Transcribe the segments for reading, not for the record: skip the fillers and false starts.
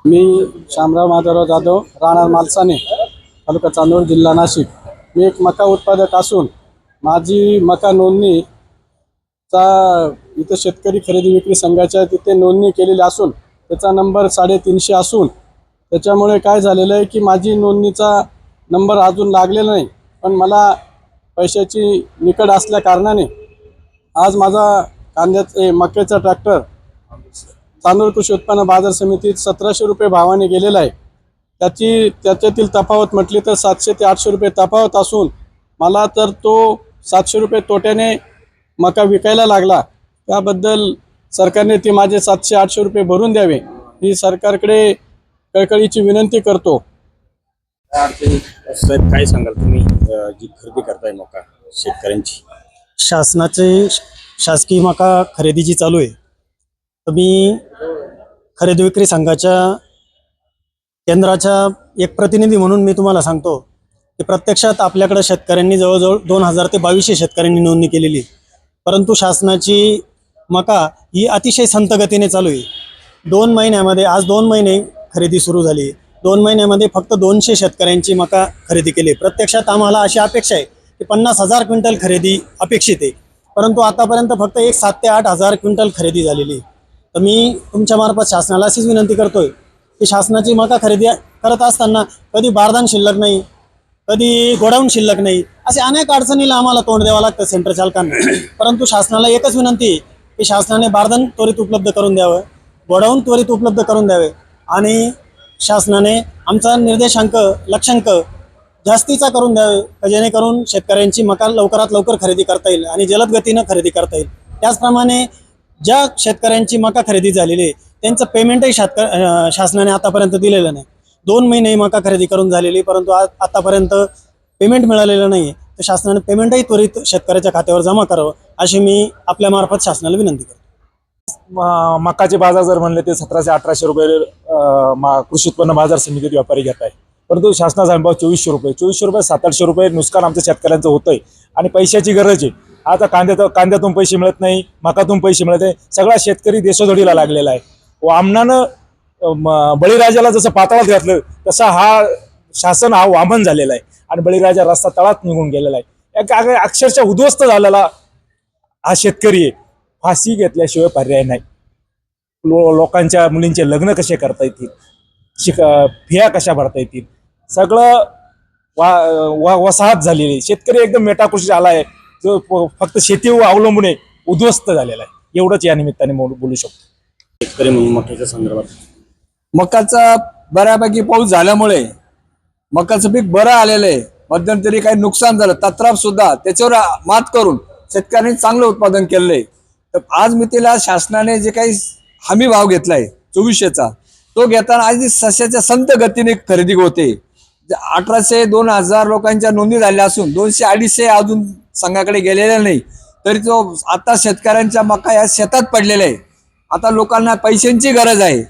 मी शामराव माधवराव जाधव, राहणार मालसाने, तालुका चांदवड, जिल्हा नाशिक. मी एक मका उत्पादक असून माझी मका नोंदणीचा इथं शेतकरी खरेदी विक्री संघाच्या तिथे नोंदणी केलेली असून त्याचा नंबर 350 असून त्याच्यामुळे काय झालेलं आहे की माझी नोंदणीचा नंबर अजून लागलेला नाही. पण मला पैशाची निकड असल्या कारणाने आज माझा मक्याचा ट्रॅक्टर चांदोड कृषी उत्पन्न बाजार समितीत 1700 रुपये भावाने गेलेला आहे. त्याच्यातील तफावत म्हटली तर 700 ते 800 रुपये तफावत असून मला तर तो 700 रुपये तोट्याने मका विकायला लागला. त्याबद्दल सरकारने ती माझे 700-800 रुपये भरून द्यावे ही सरकारकडे कळकळीची विनंती करतो. साहेब काय सांगाल तुम्ही जी खरेदी करताय मका शेतकऱ्यांची? शासकीय मका खरेदी जी चालू आहे, तर मी खरेदी विक्री संघाच्या केंद्राच्या एक प्रतिनिधी म्हणून मी तुम्हाला सांगतो की प्रत्यक्षात आपल्याकडे शेतकऱ्यांनी जवळजवळ 2000 ते 2200 शेतकऱ्यांनी नोंदणी केलेली, परंतु शासनाची मका ही अतिशय संथ गतीने चालू आहे. 2 महिन्यामध्ये, आज 2 महिने खरेदी सुरू झाली, 2 महिन्यामध्ये फक्त 200 शेतकऱ्यांची मका खरेदी केली. प्रत्यक्षात आम्हाला अशी अपेक्षा आहे की 50,000 क्विंटल खरेदी अपेक्षित आहे, परंतु आतापर्यंत फक्त 7 ते 8,000 क्विंटल खरेदी झालेली. तर मी तुमच्या मार्फत शासनाला अशीच विनंती करतोय की शासनाची मका खरेदी करत असताना कधी बारदान शिल्लक नाही, कधी गोडाऊन शिल्लक नाही, असे अनेक अडचणीला आम्हाला तोंड द्यावं लागतं सेंटर चालकांना. परंतु शासनाला एकच विनंती की शासनाने बारदान त्वरित उपलब्ध करून द्यावं, गोडाऊन त्वरित उपलब्ध करून द्यावे आणि शासनाने आमचा निर्देशांक लक्षांक जास्तीचा करून द्यावे, जेणेकरून शेतकऱ्यांची मका लवकरात लवकर खरेदी करता येईल आणि जलद गतीनं खरेदी करता येईल. त्याचप्रमाणे ज्या शेतकऱ्यांची मका खरेदी झालेली आहे त्यांचं पेमेंटही शासनाने आतापर्यंत दिलेलं नाही. 2 महिने मका खरेदी करून झालेली, परंतु आतापर्यंत पेमेंट मिळालेलं नाही. तर शासनाने पेमेंटही त्वरित शेतकऱ्याच्या खात्यावर जमा करावं अशी मी आपल्यामार्फत शासनाला विनंती करतो. मकाचे बाजार जर म्हणले ते 1700-1800 रुपये कृषी उत्पन्न बाजार समितीत व्यापारी घेत आहे, परंतु शासनाचा भाव 2400 रुपये. 2400 रुपये 700 रुपये नुकसान आमच्या शेतकऱ्यांचं होतंय आणि पैशाची गरज आहे. आता कांद्यातून पैसे मिळत नाही, मकातून पैसे मिळत नाही, सगळा शेतकरी देशोधडीला लागलेला आहे. वामनानं बळीराजाला जसं पाताळात घातलं तसा हा शासन हा वामन झालेला आहे आणि बळीराजा रस्ता तळात निघून गेलेला आहे. अक्षरशः उद्ध्वस्त झालेला हा शेतकरी आहे. फाशी घेतल्याशिवाय पर्याय नाही. लोकांच्या मुलींचे लग्न कसे करता येतील, फिया कशा भरता येतील, सगळं वसाहत झालेली आहे. शेतकरी एकदम मेटाकुशी आला आहे, जो फक्त शेतीवर अवलंबून आहे, उद्ध्वस्त झालेला आहे. एवढंच या निमित्ताने बोलू शकतो. शेतकरी म्हणून मक्याच्या संदर्भात मकाचा बऱ्यापैकी पाऊस झाल्यामुळे मकाचं पीक बरं आलेलं आहे. मध्यंतरी काही नुकसान झालं तत्राप सुद्धा त्याच्यावर मात करून शेतकऱ्यांनी चांगलं उत्पादन केलेलं आहे. तर आज मितीला शासनाने जे काही हमी भाव घेतलाय 2400चा, तो घेताना आज सस्याच्या संत गतीने खरेदी होते. 1800-2000 लोकांच्या नोंदणी झाल्या असून 200-250 अजून संघाकडे गेलेल्या नाही. तरी तो आता शेतकऱ्यांच्या मका या शेतात पडलेला आहे. आता लोकांना पैशांची गरज आहे,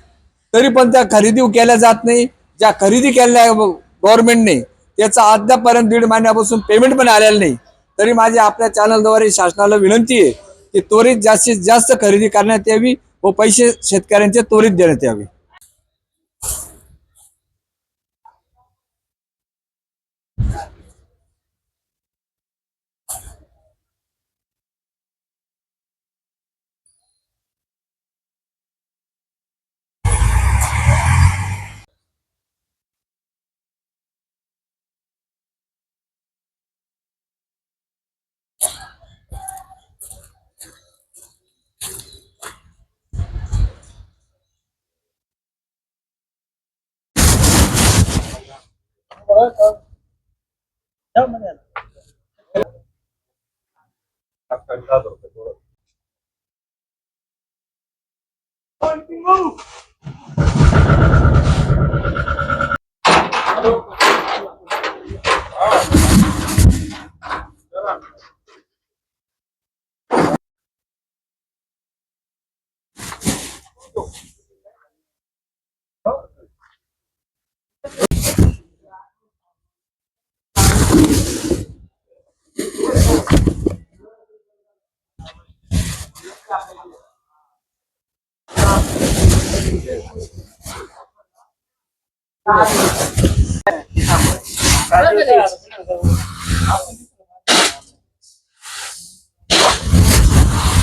तरी पण त्या खरेदी केल्या जात नाही. ज्या खरेदी केल्या गव्हर्नमेंटने त्याचा अद्यापर्यंत 1.5 महिन्यापासून पेमेंट पण आलेलं नाही. तरी माझी आपल्या चॅनलद्वारे शासनाला विनंती आहे की त्वरित जास्तीत जास्त खरेदी करण्यात यावी व पैसे शेतकऱ्यांचे त्वरित देण्यात यावे.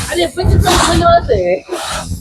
अरे 25 आहे